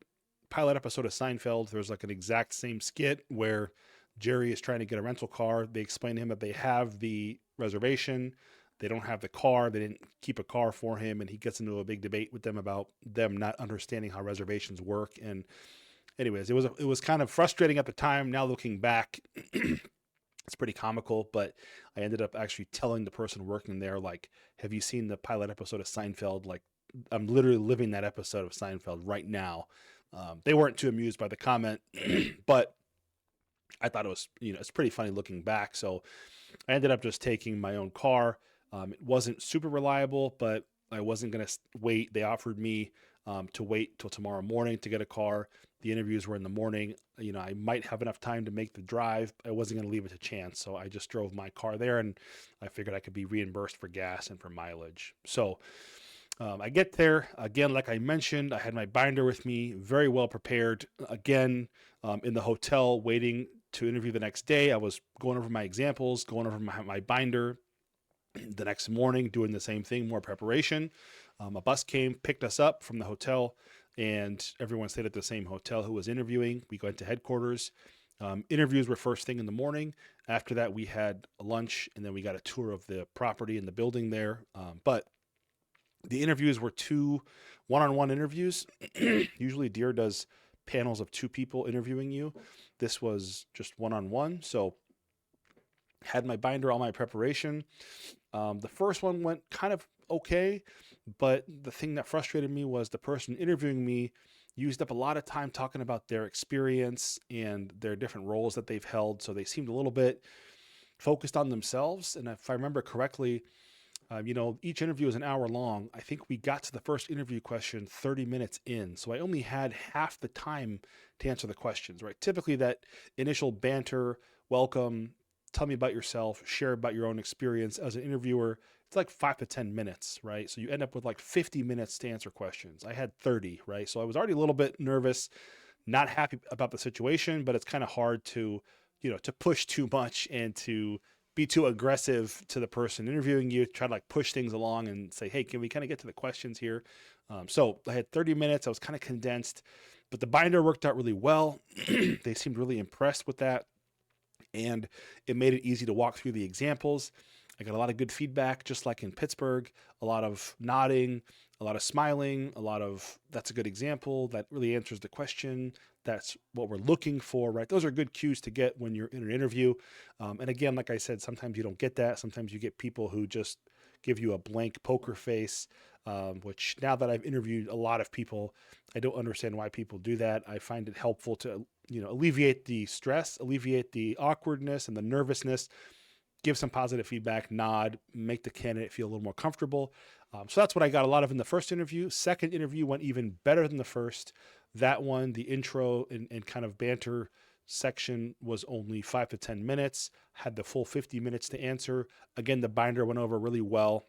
pilot episode of Seinfeld, there's like an exact same skit where Jerry is trying to get a rental car. They explain to him that they have the reservation. They don't have the car. They didn't keep a car for him. And he gets into a big debate with them about them not understanding how reservations work. And anyways, it was kind of frustrating at the time. Now looking back, it's pretty comical, but I ended up actually telling the person working there, like, have you seen the pilot episode of Seinfeld? Like, I'm literally living that episode of Seinfeld right now. They weren't too amused by the comment, but I thought it was, it's pretty funny looking back. So I ended up just taking my own car. It wasn't super reliable, but I wasn't going to wait. They offered me to wait till tomorrow morning to get a car. The interviews were in the morning. I might have enough time to make the drive. I wasn't going to leave it to chance. So I just drove my car there, and I figured I could be reimbursed for gas and for mileage. So I get there. Again, like I mentioned, I had my binder with me, very well prepared. Again, in the hotel, waiting to interview the next day. I was going over my examples, going over my binder. The next morning, doing the same thing, more preparation. A bus came, picked us up from the hotel, and everyone stayed at the same hotel who was interviewing. We went to headquarters. Interviews were first thing in the morning. After that, we had a lunch, and then we got a tour of the property and the building there. But the interviews were two one-on-one interviews. Usually Deere does panels of two people interviewing you. This was just one-on-one. So had my binder, all my preparation. The first one went kind of okay, but the thing that frustrated me was the person interviewing me used up a lot of time talking about their experience and their different roles that they've held. So they seemed a little bit focused on themselves. And if I remember correctly, each interview is an hour long. I think we got to the first interview question 30 minutes in. So I only had half the time to answer the questions, right? Typically that initial banter, welcome, tell me about yourself, share about your own experience as an interviewer, it's like 5 to 10 minutes, right? So you end up with like 50 minutes to answer questions. I had 30, right? So I was already a little bit nervous, not happy about the situation, but it's kind of hard to, to push too much and to be too aggressive to the person interviewing you, try to like push things along and say, hey, can we kind of get to the questions here? So I had 30 minutes. I was kind of condensed, but the binder worked out really well. They seemed really impressed with that. And it made it easy to walk through the examples. I got a lot of good feedback, just like in Pittsburgh, a lot of nodding, a lot of smiling, a lot of, that's a good example. That really answers the question. That's what we're looking for, right? Those are good cues to get when you're in an interview. And again, like I said, sometimes you don't get that. Sometimes you get people who just give you a blank poker face, which now that I've interviewed a lot of people, I don't understand why people do that. I find it helpful to, alleviate the stress, alleviate the awkwardness and the nervousness, give some positive feedback, nod, make the candidate feel a little more comfortable. So that's what I got a lot of in the first interview. Second interview went even better than the first. That one, the intro and kind of banter section was only 5 to 10 minutes, had the full 50 minutes to answer. Again, the binder went over really well.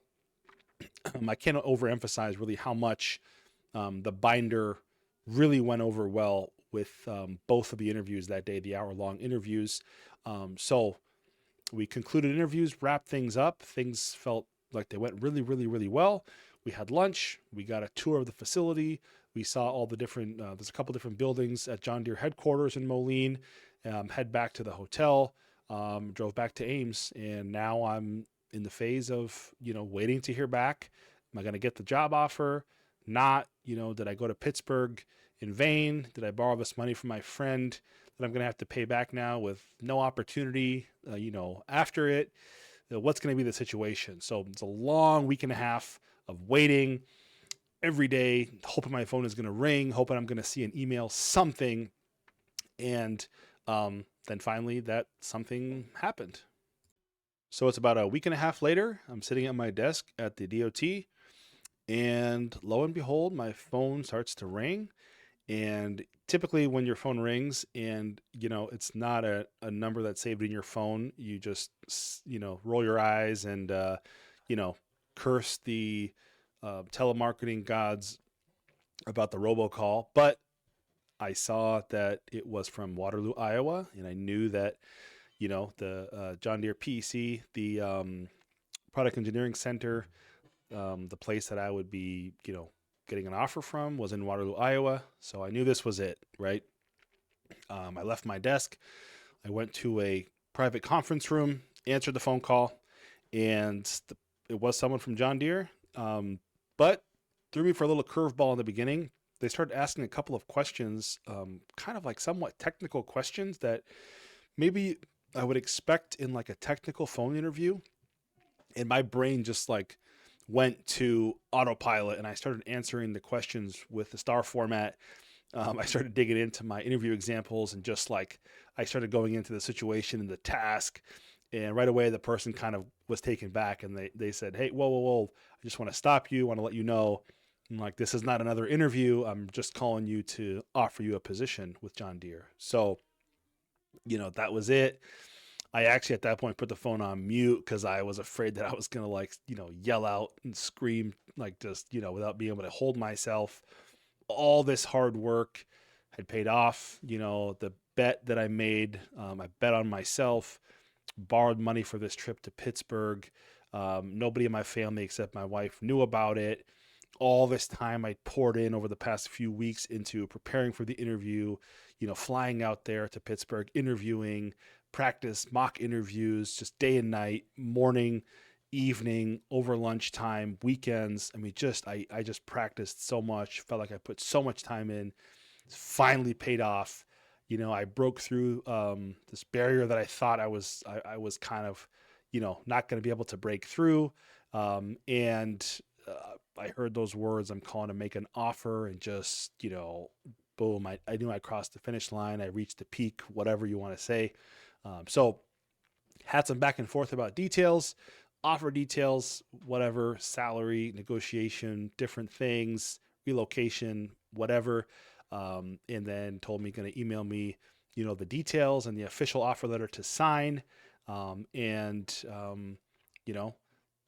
I can't overemphasize really how much the binder really went over well with both of the interviews that day, the hour-long interviews. So we concluded interviews, wrapped things up. Things felt like they went really, really, really well. We had lunch. We got a tour of the facility. We saw all the different, there's a couple different buildings at John Deere headquarters in Moline. Head back to the hotel, drove back to Ames, and now I'm in the phase of, waiting to hear back. Am I going to get the job offer? Not, did I go to Pittsburgh in vain? Did I borrow this money from my friend that I'm going to have to pay back now with no opportunity, after it? What's going to be the situation? So it's a long week and a half of waiting every day, hoping my phone is going to ring, hoping I'm going to see an email, something. And then finally that something happened. So it's about a week and a half later. I'm sitting at my desk at the DOT, and lo and behold, my phone starts to ring. And typically when your phone rings and, it's not a number that's saved in your phone, you just, roll your eyes and, curse the telemarketing gods about the robocall. But I saw that it was from Waterloo, Iowa, and I knew that, the John Deere PEC, the Product Engineering Center, the place that I would be, getting an offer from was in Waterloo, Iowa. So I knew this was it, right? I left my desk. I went to a private conference room, answered the phone call, and it was someone from John Deere. But threw me for a little curveball in the beginning. They started asking a couple of questions, kind of like somewhat technical questions that maybe I would expect in like a technical phone interview. And my brain just like went to autopilot, and I started answering the questions with the star format. I started digging into my interview examples, and just like I started going into the situation and the task, and right away the person kind of was taken back, and they said, hey, whoa, I just want to stop you. I want to let you know, I'm like, this is not another interview. I'm just calling you to offer you a position with John Deere. So, that was it. I actually at that point put the phone on mute because I was afraid that I was going to yell out and scream, like just, without being able to hold myself. All this hard work had paid off. The bet that I made, I bet on myself, borrowed money for this trip to Pittsburgh. Nobody in my family except my wife knew about it. all this time I poured in over the past few weeks into preparing for the interview, flying out there to Pittsburgh, interviewing, practice, mock interviews, just day and night, morning, evening, over lunchtime, weekends. I mean, I just practiced so much, felt like I put so much time in. It's finally paid off. I broke through this barrier that I thought I was kind of, not going to be able to break through. And I heard those words, I'm calling to make an offer, and just, boom, I knew I crossed the finish line. I reached the peak, whatever you want to say. So had some back and forth about details, offer details, whatever, salary, negotiation, different things, relocation, whatever. And then told me going to email me, the details and the official offer letter to sign. And,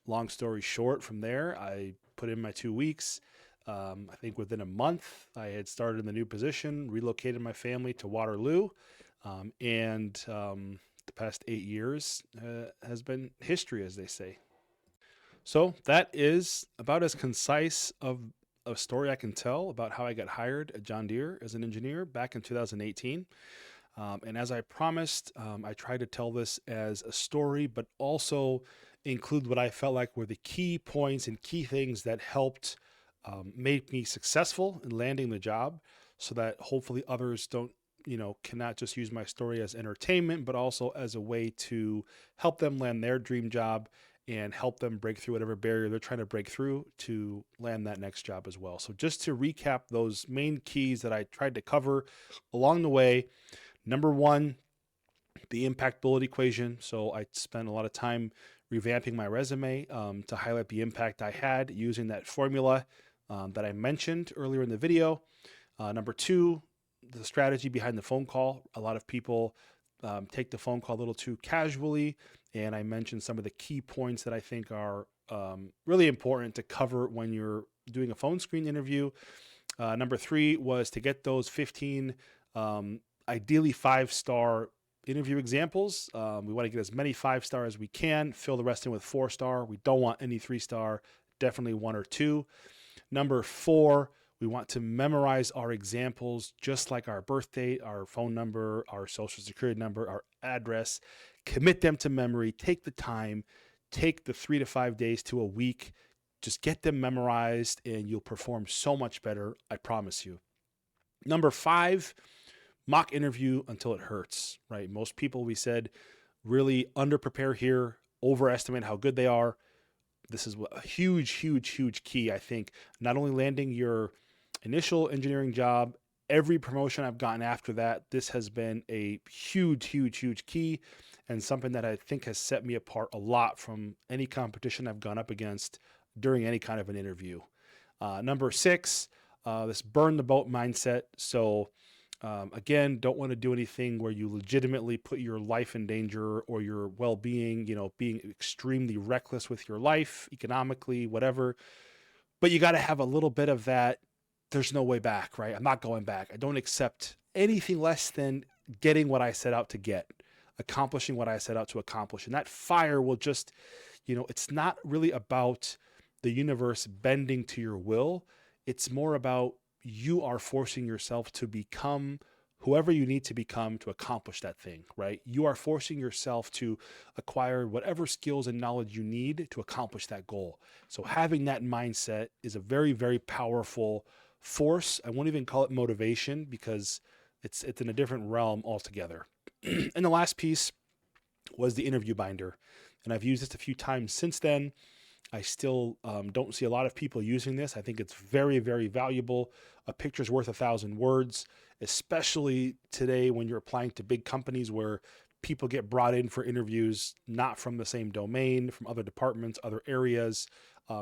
long story short, from there, I put in my 2 weeks. I think within a month, I had started in the new position, relocated my family to Waterloo, and the past 8 years has been history, as they say. So that is about as concise of a story I can tell about how I got hired at John Deere as an engineer back in 2018. And as I promised, I tried to tell this as a story, but also include what I felt like were the key points and key things that helped make me successful in landing the job, so that hopefully others don't, cannot just use my story as entertainment, but also as a way to help them land their dream job and help them break through whatever barrier they're trying to break through to land that next job as well. So just to recap those main keys that I tried to cover along the way. Number one, the impact bullet equation. So I spent a lot of time revamping my resume to highlight the impact I had using that formula that I mentioned earlier in the video. Number two, the strategy behind the phone call. A lot of people take the phone call a little too casually, and I mentioned some of the key points that I think are really important to cover when you're doing a phone screen interview. Number three was to get those 15 ideally 5-star interview examples. We want to get as many 5-star as we can, fill the rest in with 4-star. We don't want any 3-star, definitely 1 or 2. Number four, we want to memorize our examples, just like our birth date, our phone number, our social security number, our address. Commit them to memory. Take the time. Take the 3 to 5 days to a week. Just get them memorized and you'll perform so much better. I promise you. Number five, mock interview until it hurts, right? Most people, we said, really underprepare here, overestimate how good they are. This is a huge, huge, huge key, I think. Not only landing your initial engineering job, every promotion I've gotten after that, this has been a huge, huge, huge key, and something that I think has set me apart a lot from any competition I've gone up against during any kind of an interview. Number six, this burn the boat mindset. So again, don't want to do anything where you legitimately put your life in danger or your well-being, being extremely reckless with your life, economically, whatever. But you got to have a little bit of that. There's no way back, right? I'm not going back. I don't accept anything less than getting what I set out to get, accomplishing what I set out to accomplish. And that fire will just, it's not really about the universe bending to your will. It's more about you are forcing yourself to become whoever you need to become to accomplish that thing, right? You are forcing yourself to acquire whatever skills and knowledge you need to accomplish that goal. So having that mindset is a very, very powerful force. I won't even call it motivation because it's in a different realm altogether. And the last piece was the interview binder. And I've used this a few times since then. I still don't see a lot of people using this. I think it's very, very valuable. A picture's worth 1,000 words, especially today when you're applying to big companies where people get brought in for interviews, not from the same domain, from other departments, other areas.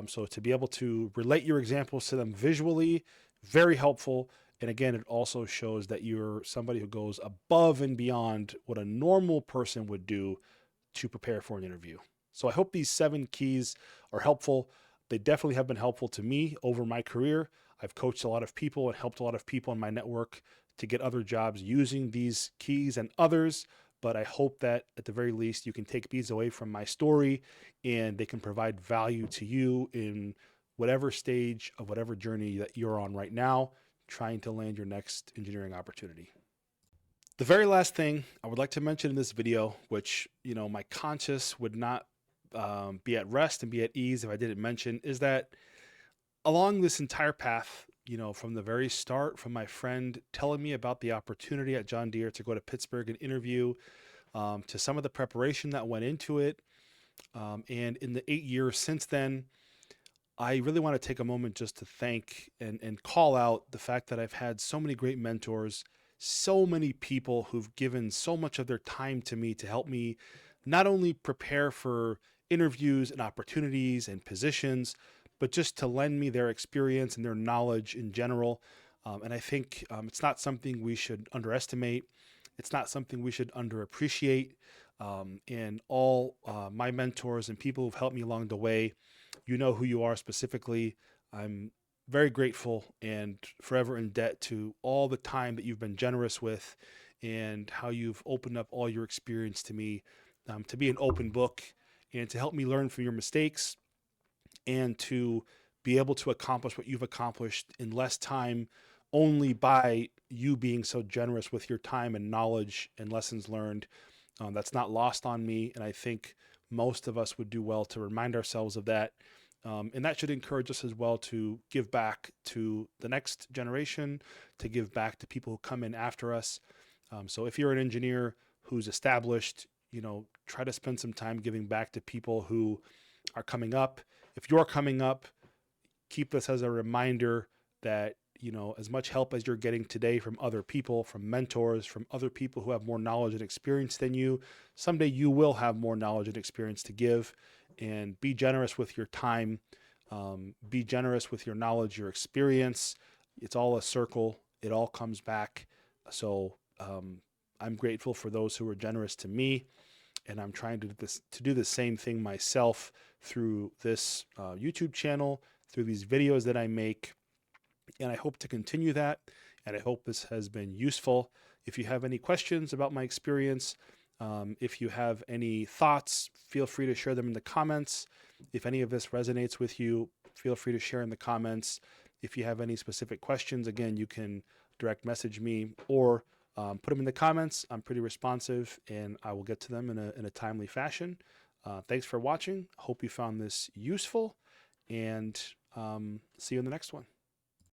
So to be able to relate your examples to them visually, very helpful. And again, it also shows that you're somebody who goes above and beyond what a normal person would do to prepare for an interview. So I hope these 7 keys are helpful. They definitely have been helpful to me over my career. I've coached a lot of people and helped a lot of people in my network to get other jobs using these keys and others. But I hope that at the very least, you can take these away from my story and they can provide value to you in whatever stage of whatever journey that you're on right now, trying to land your next engineering opportunity. The very last thing I would like to mention in this video, which, my conscience would not be at rest and be at ease if I didn't mention, is that along this entire path, from the very start, from my friend telling me about the opportunity at John Deere to go to Pittsburgh and interview, to some of the preparation that went into it, and in the 8 years since then, I really want to take a moment just to thank and call out the fact that I've had so many great mentors, so many people who've given so much of their time to me to help me not only prepare for interviews and opportunities and positions, but just to lend me their experience and their knowledge in general. And I think it's not something we should underestimate. It's not something we should underappreciate. And all my mentors and people who've helped me along the way, you know who you are specifically. I'm very grateful and forever in debt to all the time that you've been generous with and how you've opened up all your experience to me, to be an open book and to help me learn from your mistakes and to be able to accomplish what you've accomplished in less time only by you being so generous with your time and knowledge and lessons learned. That's not lost on me. And I think most of us would do well to remind ourselves of that. And that should encourage us as well to give back to the next generation, to give back to people who come in after us. So if you're an engineer who's established, try to spend some time giving back to people who are coming up. If you're coming up, keep this as a reminder that, as much help as you're getting today from other people, from mentors, from other people who have more knowledge and experience than you, someday you will have more knowledge and experience to give. And be generous with your time. Be generous with your knowledge, your experience. It's all a circle. It all comes back. So I'm grateful for those who were generous to me. And I'm trying to do the same thing myself through this YouTube channel, through these videos that I make. And I hope to continue that. And I hope this has been useful. If you have any questions about my experience, if you have any thoughts, feel free to share them in the comments. If any of this resonates with you, feel free to share in the comments. If you have any specific questions, again, you can direct message me or put them in the comments. I'm pretty responsive and I will get to them in a timely fashion. Thanks for watching. Hope you found this useful and see you in the next one.